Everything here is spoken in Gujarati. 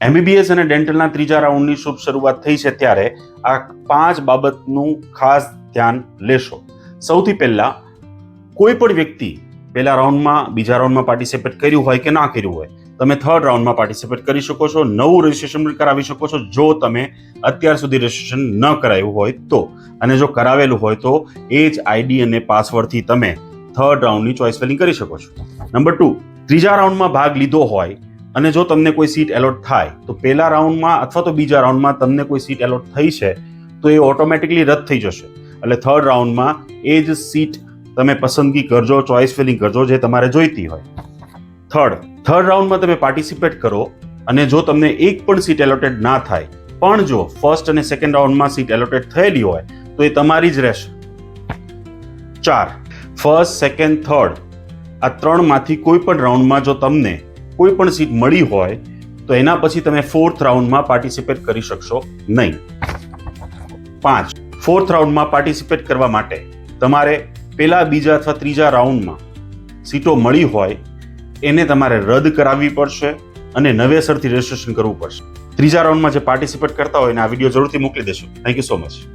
MBBS અને ડેન્ટલના ત્રીજા રાઉન્ડની શુભ શરૂઆત થઈ છે ત્યારે આ 5 બાબતનું ખાસ ધ્યાન લેશો. સૌથી પહેલા, કોઈ પણ વ્યક્તિ પહેલા રાઉન્ડમાં બીજા રાઉન્ડમાં પાર્ટિસિપેટ કર્યું હોય કે ના કર્યું હોય, તમે થર્ડ રાઉન્ડમાં પાર્ટિસિપેટ કરી શકો છો. નવું રજિસ્ટ્રેશન કરાવી શકો છો જો તમે અત્યાર સુધી રજિસ્ટ્રેશન ન કરાવ્યું હોય તો, અને જો કરાવેલું હોય તો એ જ ID અને પાસવર્ડથી તમે થર્ડ રાઉન્ડની ચોઇસ ફિલિંગ કરી શકો છો. નંબર 2, ત્રીજા રાઉન્ડમાં ભાગ લીધો હોય અને જો તમને કોઈ સીટ એલોટ થાય તો પહેલા રાઉન્ડમાં અથવા તો બીજા રાઉન્ડમાં તમને કોઈ સીટ એલોટ થઈ છે તો એ ઓટોમેટિકલી રદ થઈ જશે. એટલે થર્ડ રાઉન્ડમાં એ જ સીટ તમે પસંદગી કરજો, ચોઇસ ફિલિંગ કરજો જે તમારે જોઈતી હોય. થર્ડ રાઉન્ડમાં તમે પાર્ટિસિપેટ કરો અને જો તમને એક પણ સીટ એલોટેડ ના થાય, પણ જો ફર્સ્ટ અને સેકન્ડ રાઉન્ડમાં સીટ એલોટેડ થયેલી હોય તો એ તમારી જ રહેશે. 4, ફર્સ્ટ, સેકન્ડ, થર્ડ આ 3માંથી કોઈ પણ રાઉન્ડમાં જો તમને કોઈ પણ સીટ મળી હોય તો એના પછી તમે ફોર્થ રાઉન્ડમાં પાર્ટિસિપેટ કરી શકશો નહીં. 5, ફોર્થ રાઉન્ડમાં પાર્ટિસિપેટ કરવા માટે તમારે પહેલા, બીજા અથવા ત્રીજા રાઉન્ડમાં સીટો મળી હોય એને તમારે રદ કરાવવી પડશે અને નવેસરથી રજિસ્ટ્રેશન કરવું પડશે. ત્રીજા રાઉન્ડમાં જે પાર્ટિસિપેટ કરતા હોય એને આ વિડીયો જરૂરથી મોકલી દેશો. Thank you so much.